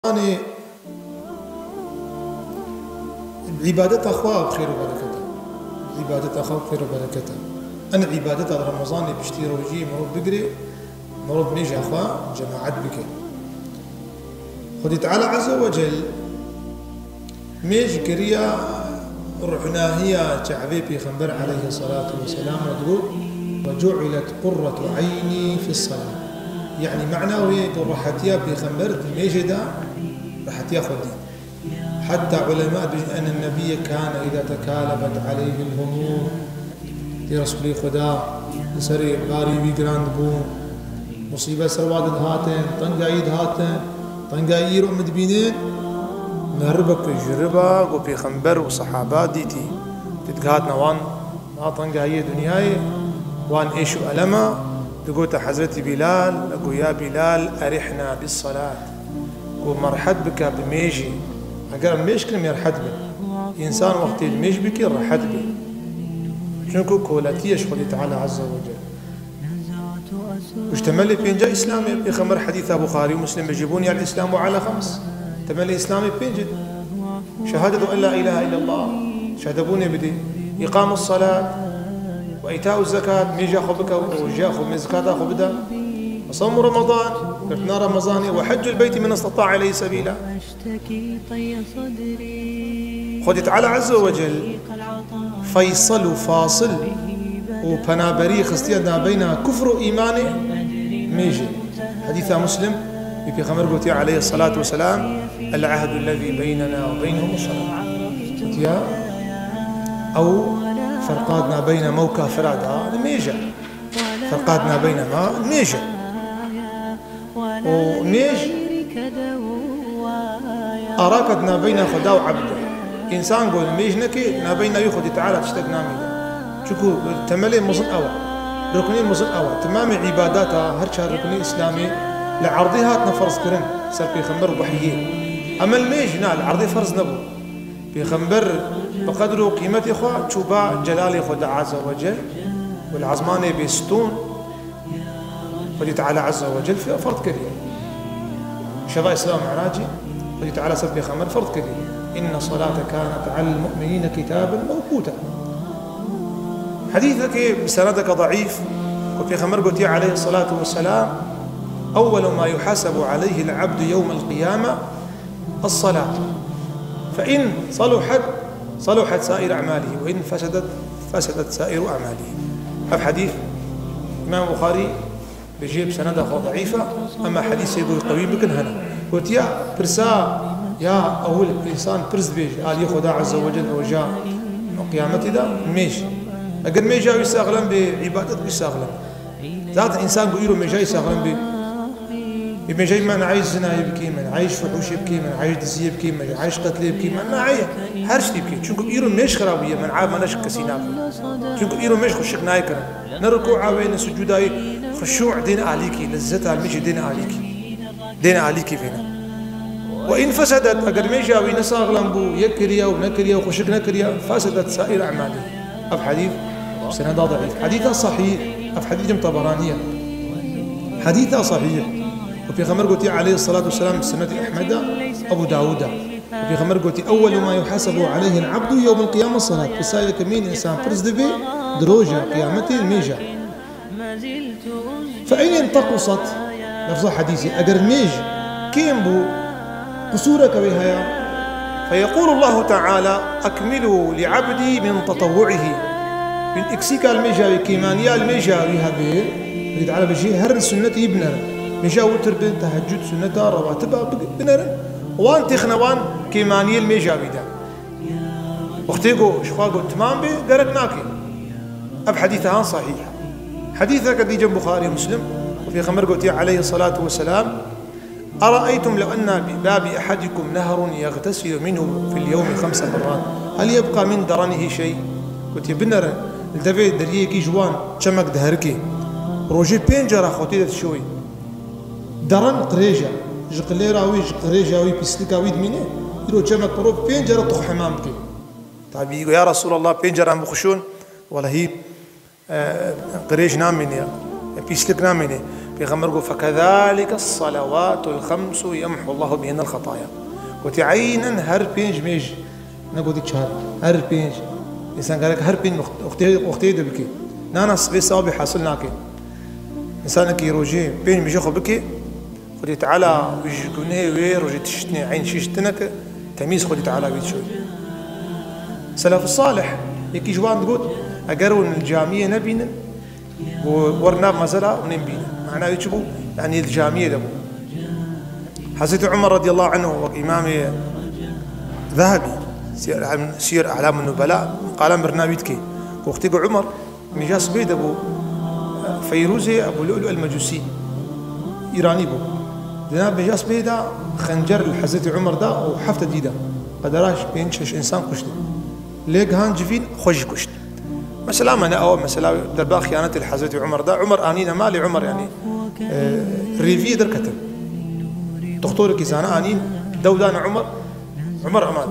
يعني عبادة أخوة بخير وبركته، عبادة أخوة بخير وبركته. أنا عبادة رمضان بشتي روجي مرود بقري مرود ميجي أخوة جماعات بك خدي تعالى عز وجل ميجي كريا رحنا هي تعبي في خنبر عليه الصلاة والسلام وتقول وجعلت قرة عيني في الصلاة، يعني معناه هي رحتيا في خنبر ميجي دا رحتيا خدي. حتى علماء أن النبي كان إذا تكالبت عليه الهموم في رسولي خدا سري باري بيجراند بو مصيبة سرواد هاتين طنقايد هاتين طنقايير مدبينين نهربك جربا وفي خنبر وصحابات ديتي تتقهات نوان ما طنقايي دنياي وان ايشو ألما تقول حضرتي بلال أقول يا بلال أرحنا بالصلاة ومرحد بك بميجي أقول ميشكلم يرحد بي إنسان وقت الميش بك يرحد بي شنكو كولاتيش خلي تعالى عز وجل واشتمل بينجا إسلامي بخمر حديث بخاري ومسلم يجيبوني الإسلام على خمس تملي إسلامي بينجد شهادة أن لا إله إلا الله شهدبوني بدي إقام الصلاة وإيتاء الزكاة ميجا خبك وجا خب من زكاة خبدا وصوم رمضان قلتنا رمضان وحج البيت من استطاع إليه سبيلا. خذ تعالى عز وجل فيصل وفاصل وبنابري خستينا بين كفر وإيمان ميجي حديث مسلم في خمر قلت عليه الصلاة والسلام العهد الذي بيننا وبينهم الصلاة أو فرقاتنا بين موكا فرادا ميجا فرقاتنا بين ما ميجا وميج أراكتنا بين خدا وعبده إنسان قول ميج نكي نبينا يخد تعالى تشتقنا ميجا شكو تملي مصن أول ركني مصن أول تمام عباداتها هرشا ركني إسلامي لعرضها نفرز كرن سر في خنبر وبحيين أما الميج نال عرضي فرز نبو في خنبر بقدر قيمة إخوة تشوبا جلال خدا عز وجل والعظمان بيستون خدي تعالى عز وجل في فرض كبير شفاء إسلام معراجي خدي تعالى سبي خمر فرض كبير إن الصلاة كانت على المؤمنين كتابا موقوتا. حديثك بسندك ضعيف وفي خمر قلت عليه الصلاة والسلام أول ما يحاسب عليه العبد يوم القيامة الصلاة فإن صلحت سائر أعماله وإن فسدت سائر أعماله. هذا حديث إمام البخاري بجيب سندة ضعيفة أما حديث يقول قوي بكن هنا قلت يا برسا يا أول إنسان برز بيج قال يخدا عز وجل وجاء قيامتي دا ميش أقل ميجا يستغلم بعبادة يستغلم ذات إنسان قيرو ميجا يستغلم بميجا من عايز زنا يبكي من عايش فحوش يبكي من عايش دزي يبكي من عايش قتل يبكي من عاية هرش يبكي شنكو قيرو ميش خرابية من عاب مناش كسيناك شنكو قيرو ميش خشق نايكرا نركوع وين سجوداي خشوع دين عليكي لذتها المشي دين عليكي فينا. وإن فسدت أقر ميجا وينساغ لنبو يكريا ونكريا وخشق نكريا فسدت سائر أعماله. أف حديث سند ضعيف حديثة صحيح أف حديث طبرانية حديثة صحيح وفي خمر قلت عليه الصلاة والسلام سنة أحمد أبو داود وفي خمر قلت أول ما يحاسب عليه العبد يوم القيامة الصلاة فسائل كمين إنسان فرز دبي دروجة قيامته الميجا فإن انتقصت لفظ حديثي أقر ميج كيم بو قصورك بها فيقول الله تعالى أكملوا لعبدي من تطوعه من إكسيكا الميجا كيمانيا الميجا بها به يريد على بجي هر سنة يبنر ميجا وتر بن تهجد سنة رواتبها بنر وان تخنوان كيمانيا الميجا بدا واختيقوا شخواقوا تمام به قرقناكي أب حديثها صحيح حديثك دي جنب بخاري ومسلم وفي خمر قلت عليه الصلاة والسلام أرأيتم لو أن بباب أحدكم نهر يغتسل منه في اليوم 5 مرات هل يبقى من درنه شيء؟ قلت بنر التفي دريكي جوان شمك دهركي روجي بينجرة خوتي شوي درن قريجة جقليراوي جقريجاوي بيسلكاوي دمينه يرو شمك برو بينجرة طخ حمامك طيب يا رسول الله بينجرة مخشون ولا هي قريش نامني بيسلك نامني في غمر فكذلك الصلوات الخمس يمحو الله بهن الخطايا وتعينا هر بينج ميج نقول تشهر هر بينج إنسان قال لك هر بين أختي دبكي نانا سبي صابي حاصلناك إنسان كي روجي بين ميجي خبكي خدي تعالى ويجوني وير روجي تشتني عين شيشتنك تميز خدي تعالى بيت شوي سلف الصالح يكي جوان تقول أقروا من الجامية نبينا ورنا مزرعة ونبينا معناه يجبوا يعني الجامية دبوا حضرت عمر رضي الله عنه وإمام ذهبي سير أعلام النبلاء قال برنامجك وقتي عمر مجاس بيد أبو فيروزي أبو لؤلؤ المجوسي إيراني بو دنا مجاس بيدا خنجر الحزت عمر دا وحفت ديدا قدراش بينشش إنسان كشت ليك هان جفين خوش كشت مثلا أنا أو مثلا دربا خيانة الحزت عمر دا عمر آنينا مالي عمر يعني ريفي دركته دكتور كيزانا آنين دودان عمر أمان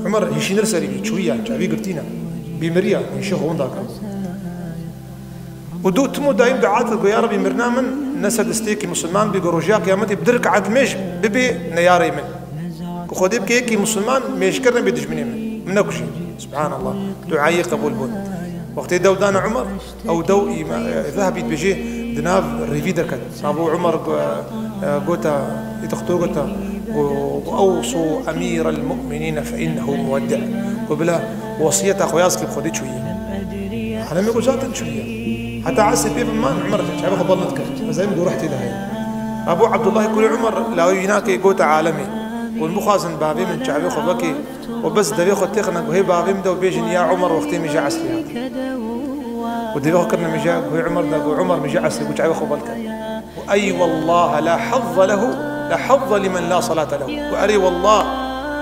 عمر يشينر سريبي شوية جابي قرتينا بمريا من شيخ ونداك ودو تمو دايم دعات يا ربي مرنا من نسد استيكي مسلمان بيقروجيا قيامتي بدرك عاد ميش ببي نياري من وخدي بكيكي مسلمان ميش كرنا بيدجمني من نكشي سبحان الله دعائي قبول بون وقت دودان عمر او دو ذهبت بيجي دناف ريفي دركت ابو عمر قوتا يتخطوقتا وأوصوا أمير المؤمنين فإنه مودع وبلا وصية أخوياسك بخدي شوية أنا ما يقول جاتن شوية حتى عسى بيب ما عمر شعبه خبرنتك زي ما رحت لها أبو عبد الله يقول عمر لا يناك يقول عالمي والمخازن بابي من شعبه خبكي وبس دبي خد تخنق وهي بابي مدو بيجن يا عمر وقتي مجا عسلي هذا ودبي خكرنا مجا وهي عمر دقو عمر مجا عسلي وشعبه خبرك وأي والله لا حظ له لا حظ لمن لا صلاة له وأري والله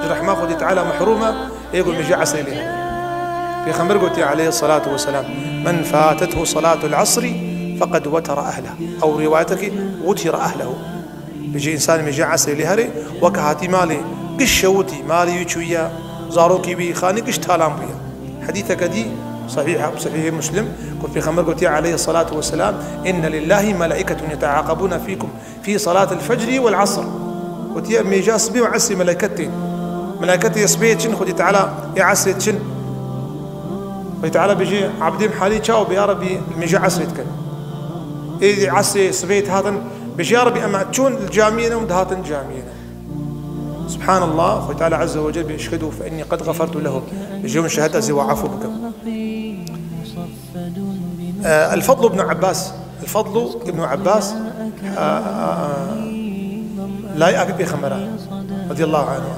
جرح ما خذ تعالى محرومة يقول مجا عسلي له في خمر قلت عليه الصلاة والسلام من فاتته صلاة العصر فقد وتر أهله أو روايتك وتر أهله بيجي إنسان مجا عسلي لهري وكهاتي مالي قشوتي مالي يشويا زاروكي بي خاني قش تالام بيا حديثك دي صحيح مسلم قلت في خمر قلت عليه الصلاة والسلام إن لله ملائكة يتعاقبون فيكم في صلاة الفجر والعصر قلت يا ميجا صبي وعسي ملائكتي يصبي تشن خدي تعالى يا عسي تشن وتعالى بيجي عبدي محالي تشاو بيا ربي ميجا عسي تكن إذا عسي صبيت هاتن بيجي يا ربي أما تشون الجامينا ومدهاتن جامينا سبحان الله أخوي تعالى عز وجل بيشهدوا فإني قد غفرت لهم بيجيهم شهادة زي وعفو بكم الفضل بن عباس لا يأبي بخمرة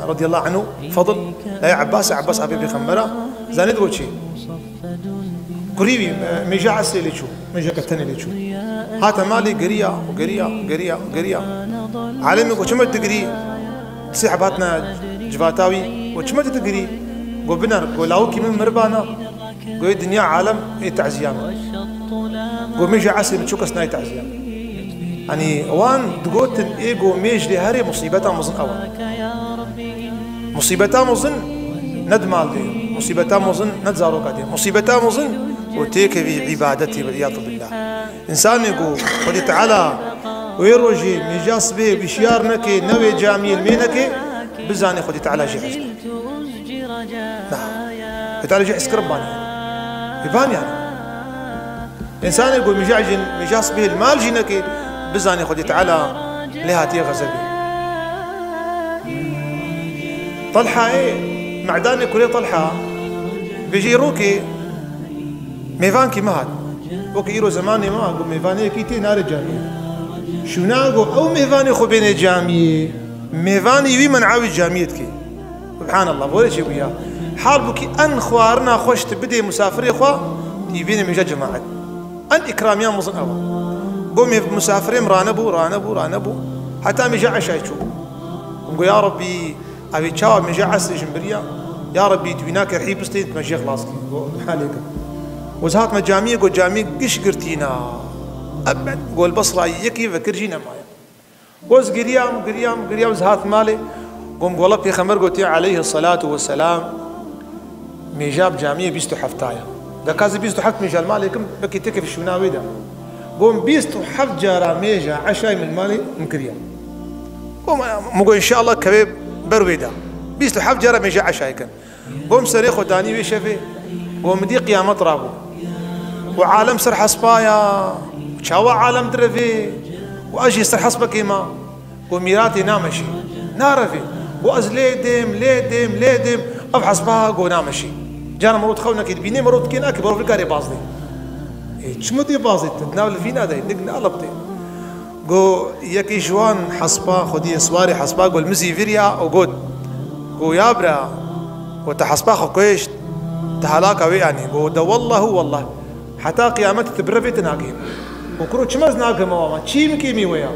رضي الله عنه فضل لا يا عباس أبي بخمرة زاند وشي قريبي ميجا عسلي ليشو ميجا كتني ليشو هاتا مالي قريا عالمي وشمت تقري سحباتنا جفاتاوي وشمت تقري قبنا قولاوكي من مربانا قوي الدنيا عالم تعزيان قو ميجا عسلي بتشوكس ناي تعزيان يعني وان دقوت ايجو ميج لهاري مصيبتها مظن اول مصيبتها مظن ند مال دي مصيبتها مظن ند زاروك دي مصيبتها مظن وتيك في عبادتي والعياذ بالله انسان يقول ودي تعالى ويروجي ميجاس به بشيارنك نوي جاميل مينك بزاني خدي تعالى جي نعم تعالى جي اسكرباني يبان يعني انسان يقول ميجاس به المال جينك بزاني خدي تعالى لهاتي غزبي طلحة ايه معداني كلي طلحة بيجي روكي ميفانكي مهد وكي يرو زماني ما اقول ميفاني كيتي نار جامية شو ناقو او ميفاني خو بين جامية ميفاني وي من عاوي جاميتك سبحان الله بولي شي وياه حال بكي ان خوارنا خوش تبدي مسافري خوا تيبيني من جماعة ان اكراميان مظن اول قومي مسافرين رانبو حتى مجا عشايشو قو يا ربي ابي تشاو مجا عسي جنبريا يا ربي تويناك رحي بستين تمشي خلاص حالك وزهات مجامية قو جامي قش قرتينا ابد قو البصرة يكي فكر جينا معايا قوز قريام زهات مالي قوم قولا في خمر قوتي عليه الصلاة والسلام ميجاب جامية بيستو حفتايا دا كازي بيستو حفت ميجال مالي كم بكي تكي في الشوناوي دا قوم 27 جارة ميجا عشاء من المالي مكريا قوم مقول إن شاء الله كبيب برويدا 27 جارة ميجا عشاء كان قوم سريخ وداني ويشفي قوم دي قيامة رابو وعالم سر حسبايا وشاوا عالم درفي وأجي سر حسبا كيما وميراتي نامشي نارفي وأز ليدم أبحث بها قو نامشي جانا مرود خونا كي تبيني مرود كينا كي برو في الكاري بازدي شمتي بازدي تتناول فينا داي نقنا قلبتي قو يكي جوان حسبا خدي سواري حسبا قو المزي فيريا وقود قو يابرا وتحسبا خو كويش تهلاك وي يعني قو دا والله حتى قيامتي تبرفي تناقيم وكرو تشمز ناقم واما تشيم كيمي ويا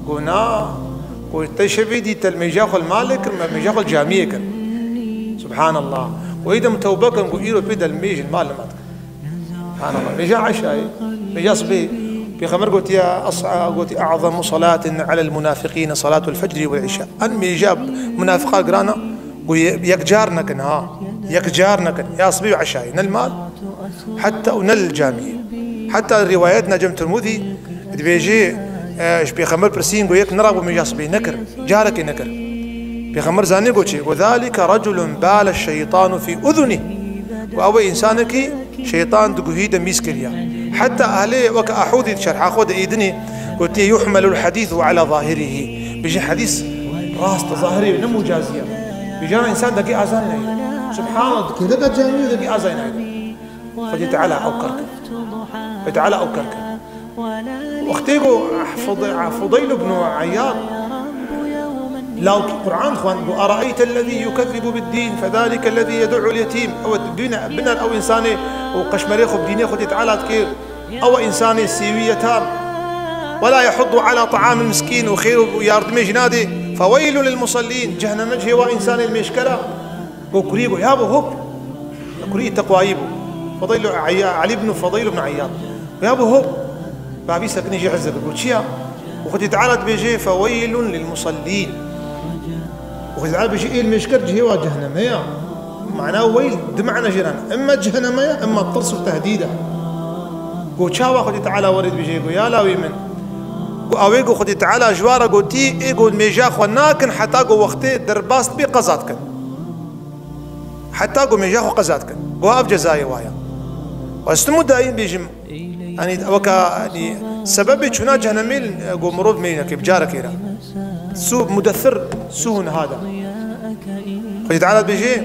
قو نا قو تشفي دي تلميجاخو المالك ميجاخو الجامية كن سبحان الله وإذا متوبكا نقول إيرو بيدا الميج المعلمات سبحان الله ميجا عشاي ميجا صبي في خمر قلت قلت أعظم صلاة على المنافقين صلاة الفجر والعشاء أن ميجا منافقا قرانا يكجارنا كن يكجارنا كن يا صبي عشاي نل المال حتى ونل الجامية حتى رواياتنا جم ترمذي بيجي في خمر برسين قويك نرى ميجا صبي نكر جارك نكر في خمر زاني قوتشي وذلك رجل بال الشيطان في أذنه وأو إنسانك شيطان دقهيد ميسكريا حتى أهلي وكأحوذ شرح أخذ إيدني قلت يحمل الحديث على ظاهره بيجي حديث راس ظاهري نمو جازية بيجانا إنسان دقي أزاني سبحان الله كذا جامي دقي أزاني فتعالى أو كرك واختيقوا فضيل بن عياض لو القرآن خوان أرأيت الذي يكذب بالدين فذلك الذي يدعو اليتيم أو بنا أو إنساني وقشمريخ بديني خد يتعالى كير أو إنساني سيويتان ولا يحض على طعام المسكين وخير وياردمي جنادي فويل للمصلين جهنم جهي وإنسان المشكلة وكريبو يابو هوب كري تقوايبو فضيل علي بن فضيل بن عياض يابو هوب بابي سكني جي عزب يقول شيا وخد يتعالى بيجي فويل للمصلين وخذ بيجي إيه المشكر جهوا جهنمية معناه ويل دمعنا جيران إما جهنمية إما الطرس وتهديده قو شاوا خذ تعالى ورد بيجي قو يا لاوي من قو أويقو خذ تعالى جوارا قو تي إيه قو الميجاخ وناكن حتى قو وقتي درباست بي قزاتكن حتى قو ميجاخ وقزاتكن قو أف جزايا وايا واستمو داين بيجم يعني وكا يعني سبب شنا جهنميل قو مروف مينا كيف جارك إيرا سوء مدثر سهن هذا قد تعالى بيجي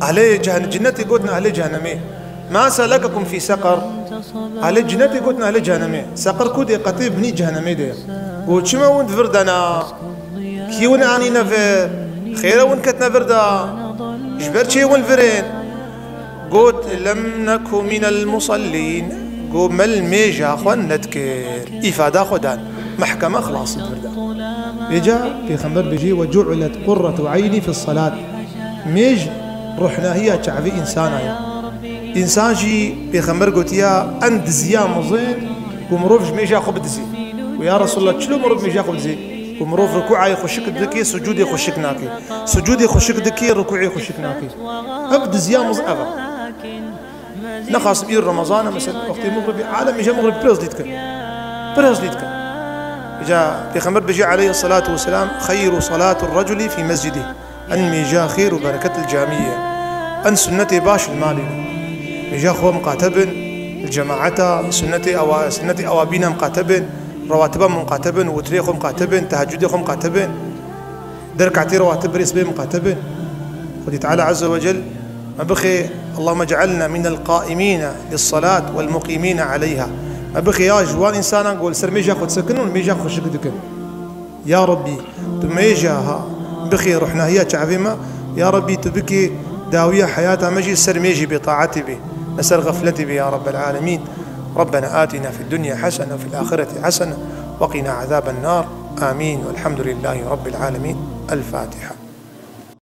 أهل جنتي قلنا أهل جهنمي ما سلككم في سقر أهل جنتي قلنا أهل جهنمي سقر كودي قطيب بني جهنمي دي قلت شما وانت فردنا كيون آني نفر خيرا وانكت نفردا جبر شي والفرين قلت لم نكن من المصلين قلت مل ميجا خوان نتكر إفادة خدان محكمة خلاص الفردا بيجا في خمر بيجي وجعلت قرة عيني في الصلاة ميج رحنا هي تعبي إنسان جي في خمر قلت يا أند زيا مزين ومروف ميجا خب دزي ويا رسول الله شلو مروف ميجا خب دزي ومروف ركوعي يخشك دكي سجودي يخشك ناكي سجودي يخشك دكي ركوعي يخشك ناكي أبد زيا مز أبا نخاص بير رمضان مثلا وقت المغرب عالم يجا مغرب برزليتك جاء في خمر بيجي عليه الصلاة والسلام خير صلاة الرجل في مسجده أن ميجا خير وبركة الجامية أن سنتي باش المالي ميجا خو مقاتبن الجماعة سنتي أوابينا مقاتبن رواتبا مقاتبن وتريخو مقاتبن تهجدي خو مقاتبن دركعتي رواتب ريسبي مقاتبن خذ تعالى عز وجل ما بخي اللهم اجعلنا من القائمين للصلاة والمقيمين عليها ما بخي يا جوان إنسان نقول سر ميجا خد سكنون ميجا خد شكدكن يا ربي تميجا ها بخي رحنا هي تعظيمة يا ربي تبكي داوية حياتها مجي سر ميجي بطاعتي به نسر غفلتي به يا رب العالمين ربنا آتنا في الدنيا حسنة وفي الآخرة حسنة وقنا عذاب النار آمين والحمد لله رب العالمين الفاتحة.